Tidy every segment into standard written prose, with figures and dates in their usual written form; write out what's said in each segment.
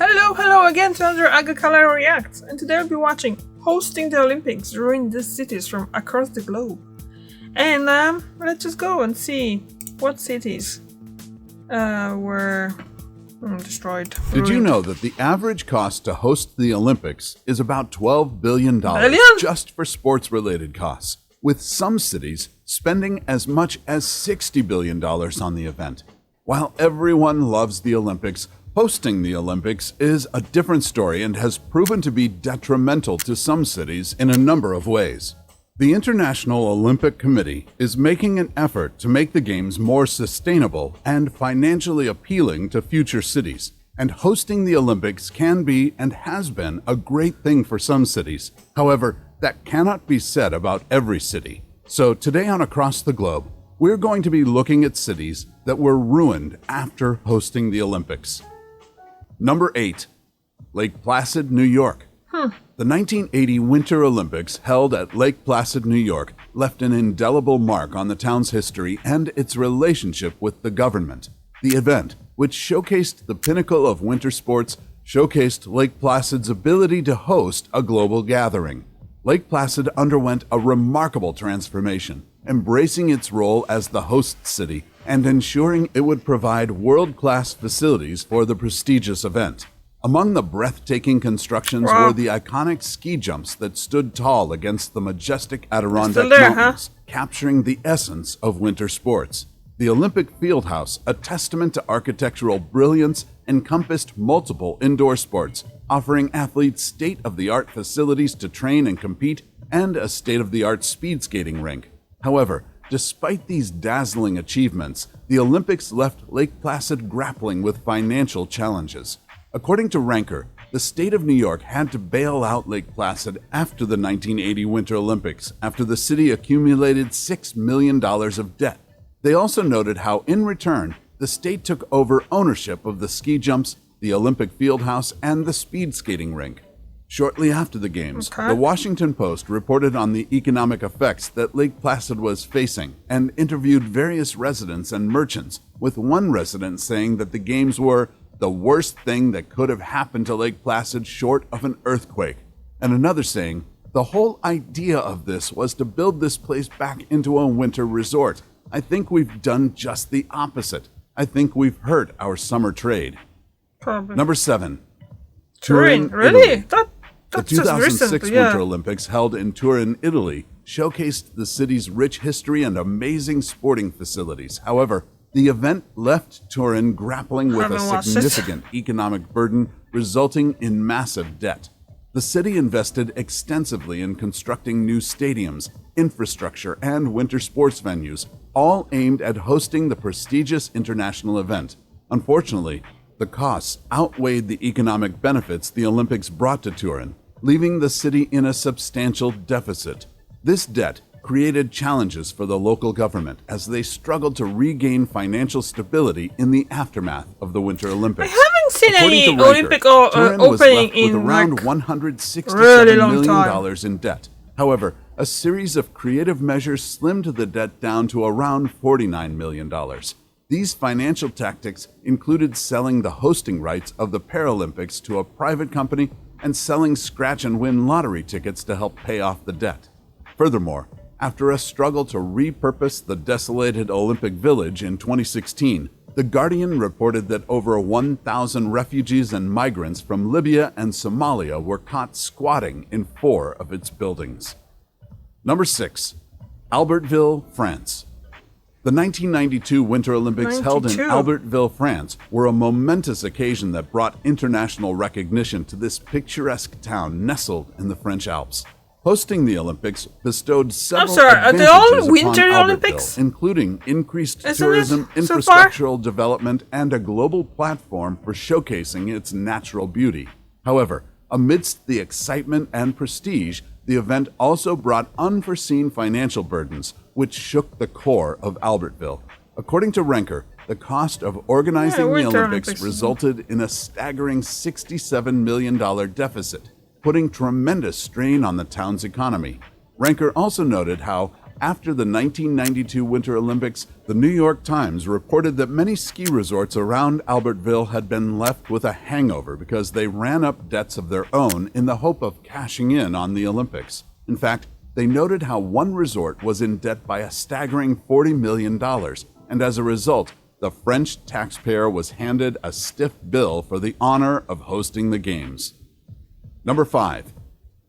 Hello again to another Agakala Reacts, and today we'll be watching Hosting the Olympics ruined the cities from across the globe. And let's just go and see what cities were destroyed. Did you know that the average cost to host the Olympics is about $12 billion just for sports-related costs, with some cities spending as much as $60 billion on the event? While everyone loves the Olympics, hosting the Olympics is a different story and has proven to be detrimental to some cities in a number of ways. The International Olympic Committee is making an effort to make the Games more sustainable and financially appealing to future cities, and hosting the Olympics can be and has been a great thing for some cities. However, that cannot be said about every city. So today on Across the Globe, we're going to be looking at cities that were ruined after hosting the Olympics. Number 8. Lake Placid, New York. The 1980 Winter Olympics, held at Lake Placid, New York, left an indelible mark on the town's history and its relationship with the government. The event, which showcased the pinnacle of winter sports, showcased Lake Placid's ability to host a global gathering. Lake Placid underwent a remarkable transformation, embracing its role as the host city and ensuring it would provide world-class facilities for the prestigious event. Among the breathtaking constructions were the iconic ski jumps that stood tall against the majestic Adirondack Mountains, capturing the essence of winter sports. The Olympic Fieldhouse, a testament to architectural brilliance, encompassed multiple indoor sports, offering athletes state-of-the-art facilities to train and compete, and a state-of-the-art speed skating rink. However, despite these dazzling achievements, the Olympics left Lake Placid grappling with financial challenges. According to Ranker, the state of New York had to bail out Lake Placid after the 1980 Winter Olympics after the city accumulated $6 million of debt. They also noted how, in return, the state took over ownership of the ski jumps, the Olympic Fieldhouse, and the speed skating rink. Shortly after the Games, the Washington Post reported on the economic effects that Lake Placid was facing and interviewed various residents and merchants, with one resident saying that the Games were the worst thing that could have happened to Lake Placid short of an earthquake, and another saying, the whole idea of this was to build this place back into a winter resort. I think we've done just the opposite. I think we've hurt our summer trade. Number 7. Turin, really? The 2006 Winter Olympics, held in Turin, Italy, showcased the city's rich history and amazing sporting facilities. However, the event left Turin grappling with a significant economic burden, resulting in massive debt. The city invested extensively in constructing new stadiums, infrastructure, and winter sports venues, all aimed at hosting the prestigious international event. Unfortunately, the costs outweighed the economic benefits the Olympics brought to Turin, leaving the city in a substantial deficit. This debt created challenges for the local government as they struggled to regain financial stability in the aftermath of the Winter Olympics. I haven't seen any Olympic Turin was opening left with in around like $167 really long million time. in debt. However, a series of creative measures slimmed the debt down to around $49 million. These financial tactics included selling the hosting rights of the Paralympics to a private company and selling scratch-and-win lottery tickets to help pay off the debt. Furthermore, after a struggle to repurpose the desolated Olympic Village in 2016, The Guardian reported that over 1,000 refugees and migrants from Libya and Somalia were caught squatting in 4 of its buildings. Number 6. Albertville, France. The 1992 Winter Olympics, held in Albertville, France, were a momentous occasion that brought international recognition to this picturesque town nestled in the French Alps. Hosting the Olympics bestowed several advantages upon Winter Albertville, Olympics? including increased Isn't tourism, it so infrastructural development, and a global platform for showcasing its natural beauty. However, amidst the excitement and prestige, the event also brought unforeseen financial burdens, which shook the core of Albertville. According to Ranker, the cost of organizing the Olympics resulted in a staggering $67 million deficit, putting tremendous strain on the town's economy. Ranker also noted how After the 1992 Winter Olympics, the New York Times reported that many ski resorts around Albertville had been left with a hangover because they ran up debts of their own in the hope of cashing in on the Olympics. In fact, they noted how one resort was in debt by a staggering $40 million, and as a result, the French taxpayer was handed a stiff bill for the honor of hosting the games. Number 5.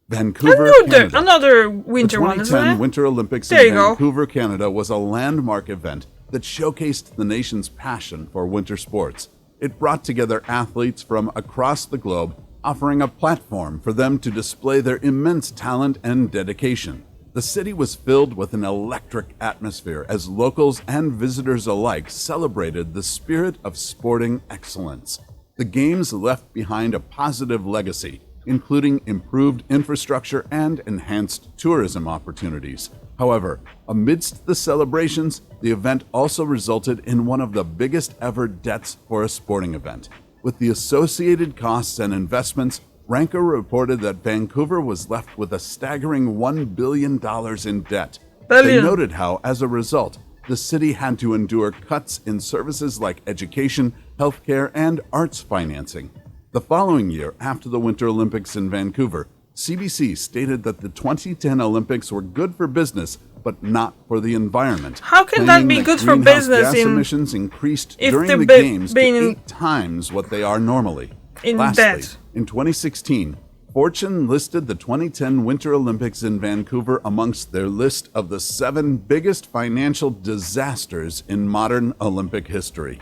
Vancouver, Canada. Another winter one, isn't it? The 2010 Winter Olympics in Vancouver, Canada was a landmark event that showcased the nation's passion for winter sports. It brought together athletes from across the globe, offering a platform for them to display their immense talent and dedication. The city was filled with an electric atmosphere as locals and visitors alike celebrated the spirit of sporting excellence. The Games left behind a positive legacy, including improved infrastructure and enhanced tourism opportunities. However, amidst the celebrations, the event also resulted in one of the biggest ever debts for a sporting event. With the associated costs and investments, Ranker reported that Vancouver was left with a staggering $1 billion in debt. They noted how, as a result, the city had to endure cuts in services like education, healthcare, and arts financing. The following year, after the Winter Olympics in Vancouver, CBC stated that the 2010 Olympics were good for business, but not for the environment. How can that be good for business gas emissions increased during the Games to 8 times what they are normally. Lastly, in 2016, Fortune listed the 2010 Winter Olympics in Vancouver amongst their list of the 7 biggest financial disasters in modern Olympic history.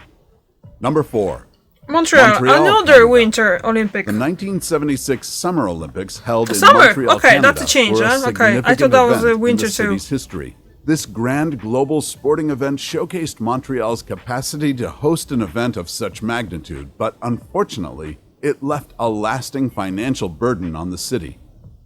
Number 4. Montreal, another Canada. Winter Olympic. The 1976 Summer Olympics held in Montreal, Canada, that's a change, were a significant I thought that was a winter in the city's history. This grand global sporting event showcased Montreal's capacity to host an event of such magnitude, but unfortunately, it left a lasting financial burden on the city.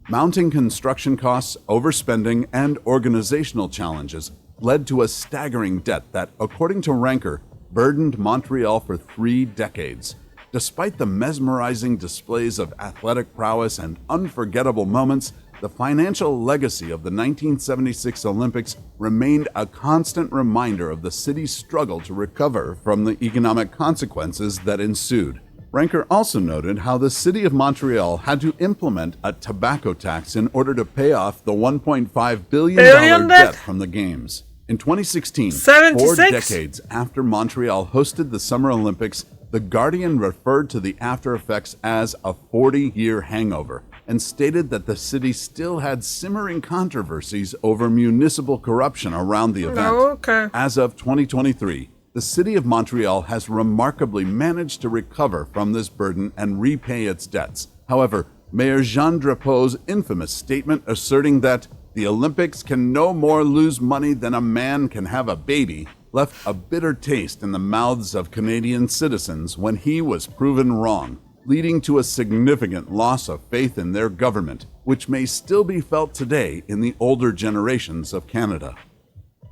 Mounting construction costs, overspending, and organizational challenges led to a staggering debt that, according to Ranker, burdened Montreal for 3 decades. Despite the mesmerizing displays of athletic prowess and unforgettable moments, the financial legacy of the 1976 Olympics remained a constant reminder of the city's struggle to recover from the economic consequences that ensued. Ranker also noted how the city of Montreal had to implement a tobacco tax in order to pay off the $1.5 billion debt from the Games. In 2016, 4 decades after Montreal hosted the Summer Olympics, The Guardian referred to the after effects as a 40-year hangover and stated that the city still had simmering controversies over municipal corruption around the event. As of 2023, the city of Montreal has remarkably managed to recover from this burden and repay its debts. However, Mayor Jean Drapeau's infamous statement asserting that the Olympics can no more lose money than a man can have a baby left a bitter taste in the mouths of Canadian citizens when he was proven wrong, leading to a significant loss of faith in their government, which may still be felt today in the older generations of Canada.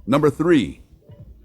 Number 3.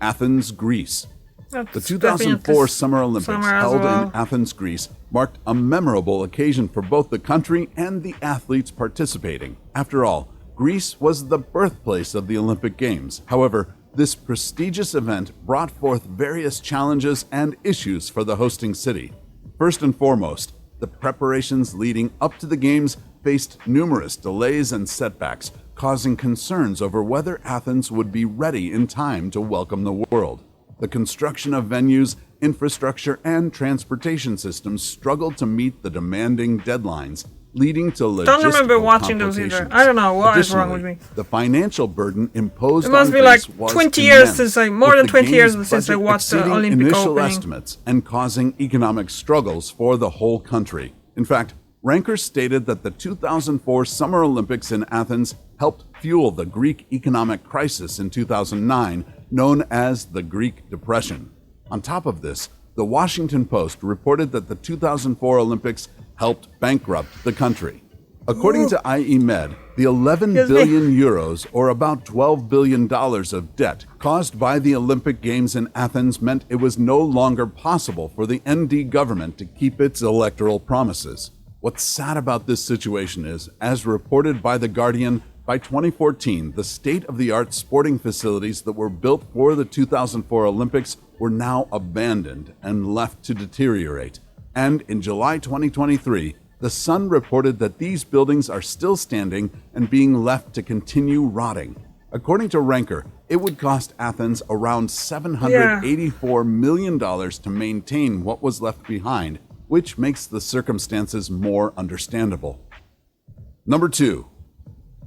Athens, Greece. The 2004 Summer Olympics held in Athens, Greece, marked a memorable occasion for both the country and the athletes participating. After all, Greece was the birthplace of the Olympic Games. However, this prestigious event brought forth various challenges and issues for the hosting city. First and foremost, the preparations leading up to the Games faced numerous delays and setbacks, causing concerns over whether Athens would be ready in time to welcome the world. The construction of venues, infrastructure, and transportation systems struggled to meet the demanding deadlines, leading to logistical Don't remember watching those either. I don't know what is wrong with me. The financial burden imposed it must on be like Greece 20 years since more than 20 years since I watched the Olympic initial opening. estimates and causing economic struggles for the whole country. In fact, Ranker stated that the 2004 Summer Olympics in Athens helped fuel the Greek economic crisis in 2009, known as the Greek Depression. On top of this, the Washington Post reported that the 2004 Olympics helped bankrupt the country. According to IEMED, the 11 billion euros, or about $12 billion of debt caused by the Olympic Games in Athens meant it was no longer possible for the ND government to keep its electoral promises. What's sad about this situation is, as reported by The Guardian, By 2014, the state-of-the-art sporting facilities that were built for the 2004 Olympics were now abandoned and left to deteriorate. And in July 2023, The Sun reported that these buildings are still standing and being left to continue rotting. According to Ranker, it would cost Athens around $784 million to maintain what was left behind, which makes the circumstances more understandable. Number 2.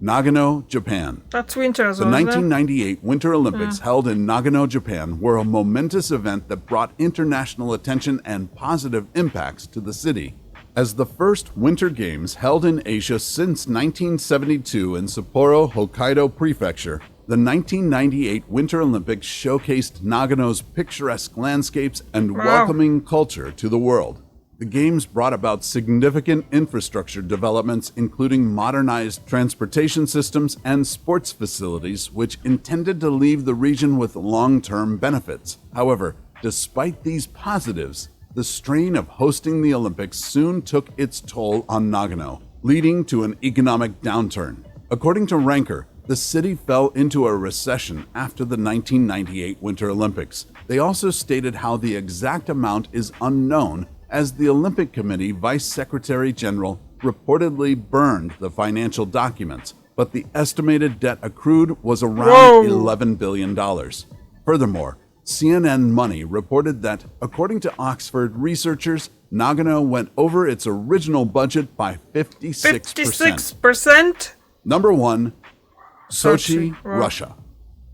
Nagano, Japan. That's winter as The well, isn't it? 1998 Winter Olympics held in Nagano, Japan were a momentous event that brought international attention and positive impacts to the city. As the first Winter Games held in Asia since 1972 in Sapporo, Hokkaido Prefecture, the 1998 Winter Olympics showcased Nagano's picturesque landscapes and welcoming culture to the world. The Games brought about significant infrastructure developments, including modernized transportation systems and sports facilities, which intended to leave the region with long-term benefits. However, despite these positives, the strain of hosting the Olympics soon took its toll on Nagano, leading to an economic downturn. According to Ranker, the city fell into a recession after the 1998 Winter Olympics. They also stated how the exact amount is unknown, as the Olympic Committee Vice Secretary General reportedly burned the financial documents, but the estimated debt accrued was around $11 billion. Furthermore, CNN Money reported that, according to Oxford researchers, Nagano went over its original budget by 56%. 56%? Number 1, Sochi, Russia.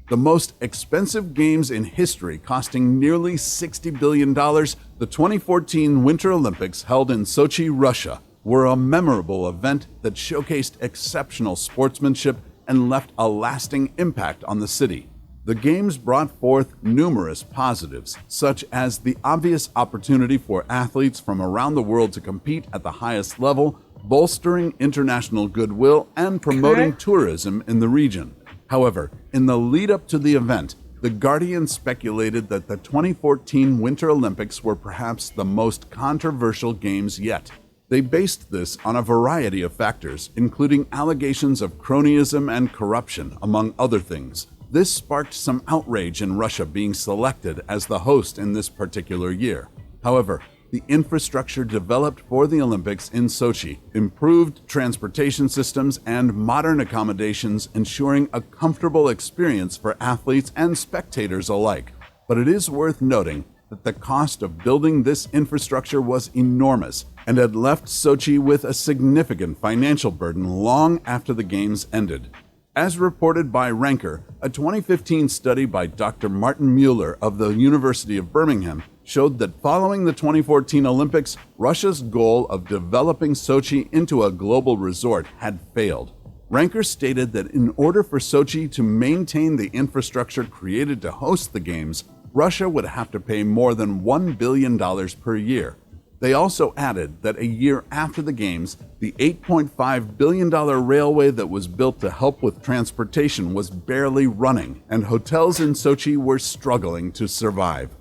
The most expensive games in history, costing nearly $60 billion, the 2014 Winter Olympics held in Sochi, Russia, were a memorable event that showcased exceptional sportsmanship and left a lasting impact on the city. The Games brought forth numerous positives, such as the obvious opportunity for athletes from around the world to compete at the highest level, bolstering international goodwill and promoting tourism in the region. However, in the lead-up to the event, The Guardian speculated that the 2014 Winter Olympics were perhaps the most controversial games yet. They based this on a variety of factors, including allegations of cronyism and corruption, among other things. This sparked some outrage in Russia being selected as the host in this particular year. However, the infrastructure developed for the Olympics in Sochi improved transportation systems and modern accommodations, ensuring a comfortable experience for athletes and spectators alike. But it is worth noting that the cost of building this infrastructure was enormous and had left Sochi with a significant financial burden long after the Games ended. As reported by Ranker, a 2015 study by Dr. Martin Mueller of the University of Birmingham showed that following the 2014 Olympics, Russia's goal of developing Sochi into a global resort had failed. Ranker stated that in order for Sochi to maintain the infrastructure created to host the Games, Russia would have to pay more than $1 billion per year. They also added that a year after the Games, the $8.5 billion railway that was built to help with transportation was barely running, and hotels in Sochi were struggling to survive.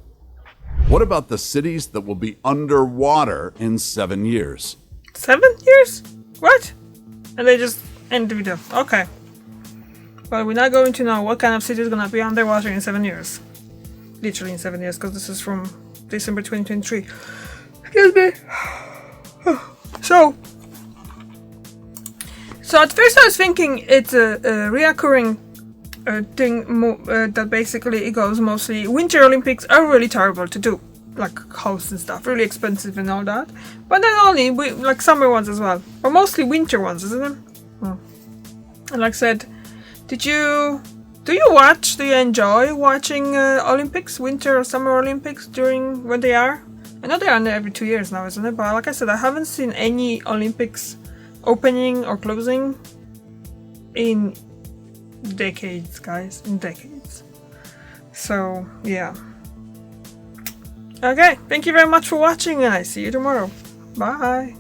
What about the cities that will be underwater in 7 years? 7 years? What? And they just end the video. Okay. Well, we're not going to know what kind of city is going to be underwater in 7 years. Literally in 7 years, because this is from December 2023. Excuse me. So at first I was thinking it's a reoccurring thing that basically it goes mostly Winter Olympics are really terrible to do, like host and stuff, really expensive and all that. But not only like summer ones as well, or mostly winter ones, isn't it? And like I said, do you enjoy watching Olympics, Winter or Summer Olympics during when they are? I know they are every 2 years now, isn't it? But like I said, I haven't seen any Olympics opening or closing in decades, guys. In decades. So, yeah. Okay, thank you very much for watching, and I see you tomorrow. Bye.